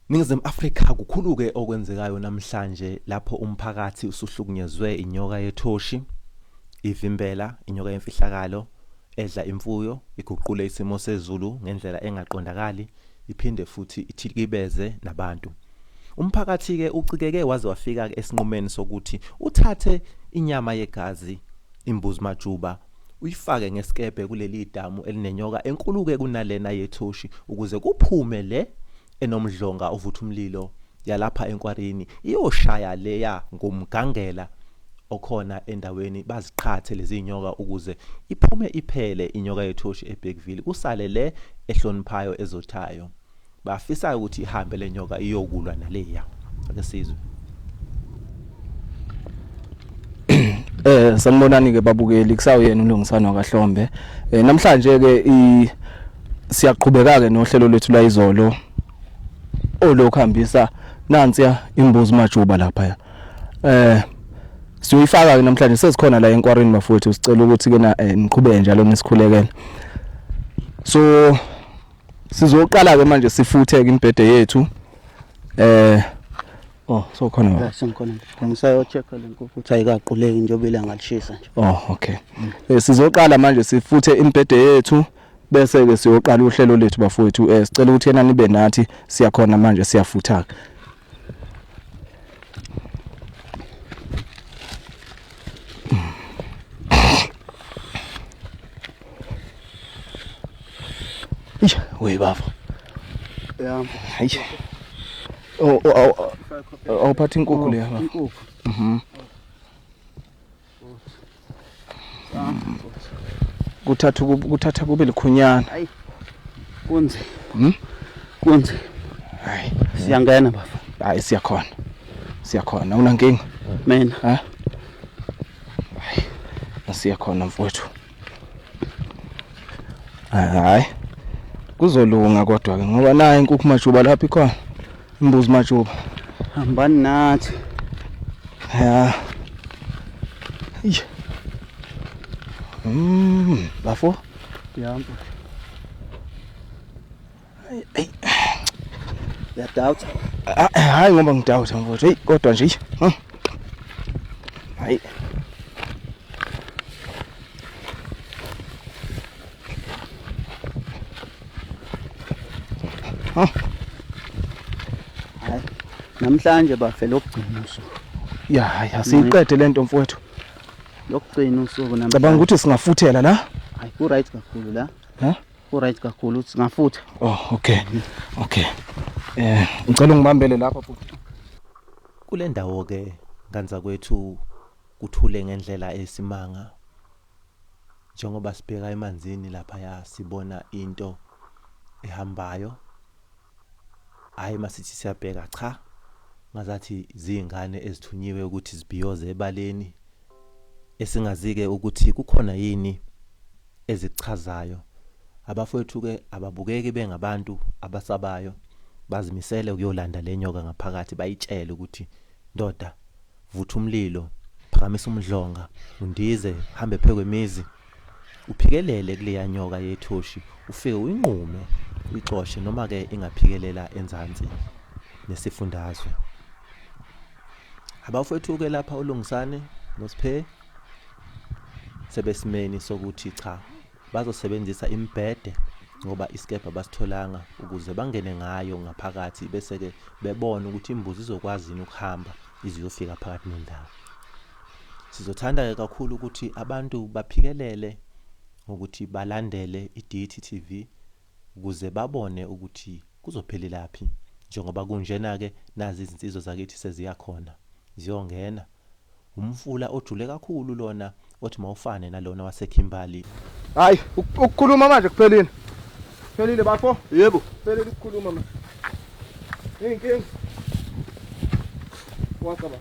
Ningizimu Afrika kukhulu-ke okwenzekayo namhlanje lapho umphakathi usuhlukunyezwe inyoka yethoshi, ivimbela, inyoka yemfihlakalo, edla imfuyo, iguqule isimo sezulu ngendlela engaqondakali, iphinde futhi ithikibeze nabantu. Umphakathi-ke ucikeke waze wafika esinqumeni sokuthi uthathe inyama yegazi, imbuzi majuba, uyifake ngesikebhe kuleli damu elinenyoka enkulu-ke kunalena yethoshi ukuze kuphume le enomdlonga ovutha umlilo yalapha enkwarini iyoshaya leya ngomgangela okhona endaweni baziqhathe lezi inyoka ukuze iphume iphele inyoka yethoshi eBergville kusale le ehloniphayo ezothayo bafisa ukuthi ihambe lenyoka iyokulwa naleya ake sizwe. Sanibonani ke babukeli kusawuyena uLungisana kaHlombe. Namhlanje ke siyaqhubeka ke nohlelo lwethu la izolo olokuhambisa nansiya imbuzi majuba lapha. Siyoyifaka ke namhlanje sesikhona la enkwarini bafowethu sicela ukuthi ke niqhubeke njalo nisikhulekela. So sizoqala ke manje sifuthe ke imbhede yethu. So khona sengikhona ngisayo check le nkukhu ukuthi ayikaquleki njengoba ilanga lishisa nje. Okay. Sizoqala manje sifuthe imbhede yethu bese ke siyoqala uhlelo lethu bafowethu. Sicela ukuthi yena nibe nathi siyakhona manje siyafutha. Wey baba. Yeah. Hayi. Awuphathi inkukhu leya baba. Inkukhu. Kuthatha kube likhunyana. Hayi. Kunze. Kunze. Hayi, siyangena baba. Hayi siyakhona. Siyakhona unankinga? Mina. Ha? Hayi. Asiyakhona mfowethu. Hayi. Kuzolunga kodwa ke ngoba naye inkukhu majuba lapha ikhona. Imbuzi majuba. Hambani nathi. Ya. Bafo? Yambo. Hey. Ya doubt. Hayi ngoba ngidoubt mfowethu. Hey kodwa nje. Hayi. Hayi. Namhlanje bafela ukugcina usuku. Ya, hayi asiyiqede lento mfowethu. Lokugcina usuku namhlanje. Cabanga ukuthi singafuthela la? Hayi ku right kakhulu la. Ha? Ku right kakhulu ukuthi singafutha. Oh, okay. Okay. Ngicela ungibambele lapha futhi. Kule ndawo ke nganza kwethu kuthule ngendlela esimanga njengoba sibheka emanzini lapha ya sibona into ehambayo. Hayi masithi siyabheka cha ngazathi zingane ezithunyiwe ukuthi zibiyoze ebaleni esingazike ukuthi kukhona yini ezichazayo. Abafowethu ke ababukeki bengabantu abasabayo bazimisele ukuyolanda lenyoka ngaphakathi bayitshele ukuthi ndoda vutha umlilo phakamisa umdlonga undize hambe phekwemizi uphikelele kuleya nyoka yethoshi ufike uyinqume uyixoshe noma ke ingaphikelela enzansi nesifundazwe. Abafowethu ke lapha uLungisane noSiphe sebesimeni sokuthi cha bazosebenzisa imbhede ngoba iskebhe basitholanga ukuze bangene ngayo ngaphakathi bese ke bebona ukuthi imbuzi izokwazi ukuhamba iziyofika phakathi nendawo. Sizothanda ke kakhulu ukuthi abantu baphikelele ukuthi balandele iDTTV ukuze babone ukuthi kuzophelelaphi njengoba kunjena ke nazi izinsizwa zakithi seziyakhona ziyongena umfula ojule kakhulu lona othi mawufane nalona waseKimberley. Hayi ukukhuluma manje kuphelile. Kuphelile bafo? Yebo. Kuphelile ukukhuluma manje. Inkinga. Wasaba.